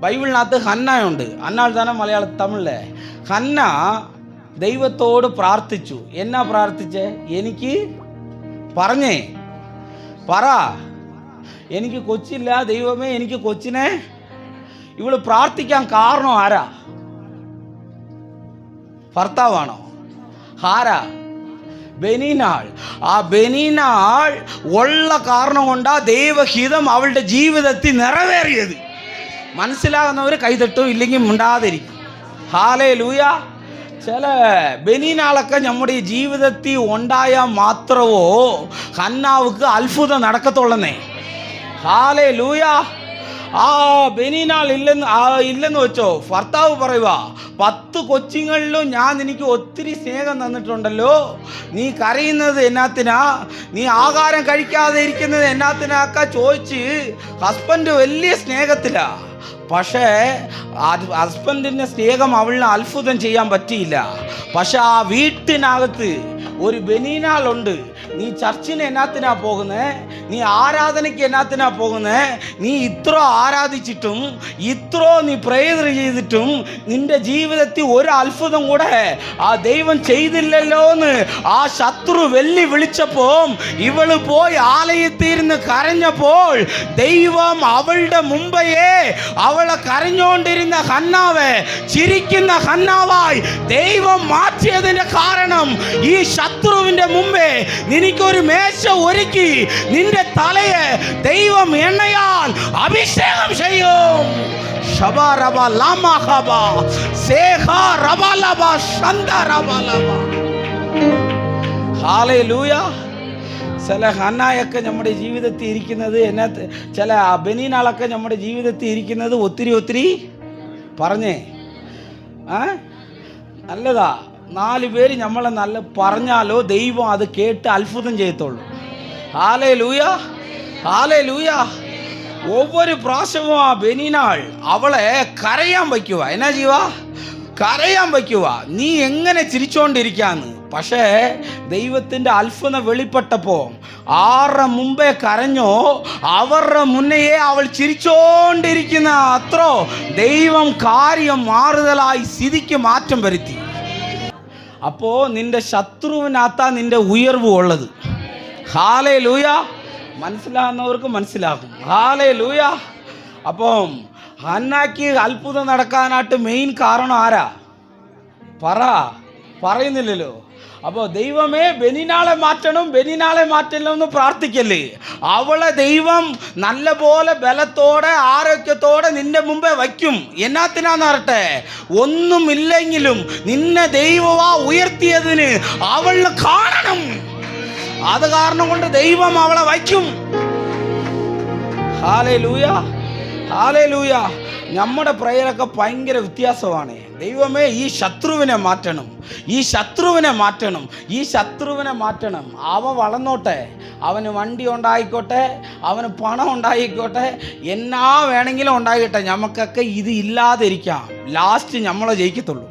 ബൈബിളിനകത്ത് ഹന്നയുണ്ട്. ഹന്നാൾ തന്നെ തമിഴിലെ ഹന്ന ദൈവത്തോട് പ്രാർത്ഥിച്ചു. എന്നാ പ്രാർത്ഥിച്ചേ? എനിക്ക് പറഞ്ഞേ പറ, എനിക്ക് കൊച്ചില്ല ദൈവമേ, എനിക്ക് കൊച്ചിനെ. ഇവള് പ്രാർത്ഥിക്കാൻ കാരണം ആരാ? ഭർത്താവാണോ? ആരാ? ബെനീനാൾ. ആ ബെനീനാൾ ഉള്ള കാരണം കൊണ്ടാ ദൈവഹിതം അവളുടെ ജീവിതത്തിൽ നിറവേറിയത്. മനസ്സിലാകുന്നവർ കൈതട്ടും, ഇല്ലെങ്കിൽ മിണ്ടാതിരിക്കും. ഹല്ലേലൂയ. ചില ബെനീനാളൊക്കെ നമ്മുടെ ഈ ജീവിതത്തിൽ ഉണ്ടായാൽ മാത്രമോ ഹന്നാവുക്ക് അത്ഭുതം നടക്കത്തുള്ളന്നേ. ഹല്ലേലൂയ. ആ ബെനീനാൾ ഇല്ലെന്ന് വെച്ചോ, ഭർത്താവ് പറയുക, 10 കൊച്ചുങ്ങളിലും ഞാൻ നിനക്ക് ഒത്തിരി സ്നേഹം തന്നിട്ടുണ്ടല്ലോ, നീ കരയുന്നത് എന്നാത്തിനാ, നീ ആഹാരം കഴിക്കാതെ ഇരിക്കുന്നത് എന്നാത്തിനാക്ക ചോദിച്ച് ഹസ്ബൻഡ് വലിയ സ്നേഹത്തിലാ. പക്ഷേ ഹസ്ബൻഡിൻ്റെ സ്നേഹം അവളിന് അത്ഭുതം ചെയ്യാൻ പറ്റിയില്ല. പക്ഷെ ആ വീട്ടിനകത്ത് ഒരു ബെനീനാളുണ്ട്. നീ ചർച്ചിന് എന്നാത്തിനാ പോകുന്നേ, നീ ആരാധനയ്ക്ക് എന്നാത്തിനാ പോകുന്നേ, നീ ഇത്ര ആരാധിച്ചിട്ടും ഇത്ര നീ പ്രേയർ ചെയ്തിട്ടും നിന്റെ ജീവിതത്തിൽ ഒരു അത്ഭുതം കൂടെ ആ ദൈവം ചെയ്തില്ലല്ലോ എന്ന് ആ ശത്രു വിളിച്ചപ്പോൾ ഇവള് പോയി ആലയത്തിരുന്ന് കരഞ്ഞപ്പോൾ ദൈവം അവളുടെ മുമ്പേ അവളെ കരഞ്ഞുകൊണ്ടിരുന്ന ഹന്നാവെ ചിരിക്കുന്ന ഹന്നാവായി ദൈവം മാറ്റിയതിന്റെ കാരണം ഈ ശത്രുവിന്റെ മുമ്പേ നിനക്കൊരു മേശ ഒരുക്കി നിന്റെ തലയെ ദൈവം എണ്ണയാൽ അഭിഷേകം ചെയ്യും. ഹല്ലേലൂയ. ചില ഹന്നായൊക്കെ നമ്മുടെ ജീവിതത്തിൽ ഇരിക്കുന്നത് എന്നാ, ചില ബെനീനാളൊക്കെ നമ്മുടെ ജീവിതത്തിൽ ഇരിക്കുന്നത് ഒത്തിരി പറഞ്ഞേ നല്ലതാ. 4 പേര് നമ്മളെ നല്ല പറഞ്ഞാലോ ദൈവം അത് കേട്ട് അത്ഭുതം ചെയ്യത്തുള്ളൂ. Hallelujah, hallelujah. ഒവ്വൊരു പ്രാവശ്യവും ആ ബെനീനാൾ അവളെ കരയാൻ വയ്ക്കുക. എന്നാ ചെയ്യുക? കരയാൻ വയ്ക്കുക. നീ എങ്ങനെ ചിരിച്ചോണ്ടിരിക്കാന്ന്. പക്ഷേ ദൈവത്തിൻ്റെ അത്ഭുതം വെളിപ്പെട്ടപ്പോൾ ആരുടെ മുമ്പേ കരഞ്ഞോ അവരുടെ മുന്നേ അവൾ ചിരിച്ചോണ്ടിരിക്കുന്ന അത്രോ ദൈവം കാര്യം മാറുതലായി സ്ഥിതിക്ക് മാറ്റം വരുത്തി. അപ്പോൾ നിന്റെ ശത്രുവിനകത്താ നിന്റെ ഉയർവ് ഉള്ളത്. ഹല്ലേലൂയ. മനസ്സിലാകുന്നവർക്ക് മനസ്സിലാകും. ഹല്ലേലൂയ. അപ്പം ഹന്നാക്ക് അത്ഭുതം നടക്കാനായിട്ട് മെയിൻ കാരണം ആരാ? പറയുന്നില്ലല്ലോ. അപ്പോൾ ദൈവമേ ബെനീനാളെ മാറ്റണം, ബെനീനാളെ മാറ്റണം എന്ന് പ്രാർത്ഥിക്കല്ലേ. അവളെ ദൈവം നല്ല പോലെ ബലത്തോടെ ആരോഗ്യത്തോടെ നിന്റെ മുമ്പേ വയ്ക്കും. എന്നാത്തിനാന്ന് പറട്ടെ, ഒന്നുമില്ലെങ്കിലും നിന്നെ ദൈവമാ ഉയർത്തിയതിന് അവള് കാണണം. അത് കാരണം കൊണ്ട് ദൈവം അവളെ വയ്ക്കും. Hallelujah, hallelujah. നമ്മുടെ പ്രയറൊക്കെ ഭയങ്കര വ്യത്യാസമാണ്. ദൈവമേ ഈ ശത്രുവിനെ മാറ്റണം, ഈ ശത്രുവിനെ മാറ്റണം, ഈ ശത്രുവിനെ മാറ്റണം. അവൻ വളർന്നോട്ടെ, അവന് വണ്ടി ഉണ്ടായിക്കോട്ടെ, അവന് പണം ഉണ്ടായിക്കോട്ടെ, എന്നാ വേണമെങ്കിലും ഉണ്ടായിക്കോട്ടെ, നമുക്കൊക്കെ ഇത് ഇല്ലാതിരിക്കാം. ലാസ്റ്റ് നമ്മളെ ജയിക്കത്തുള്ളൂ.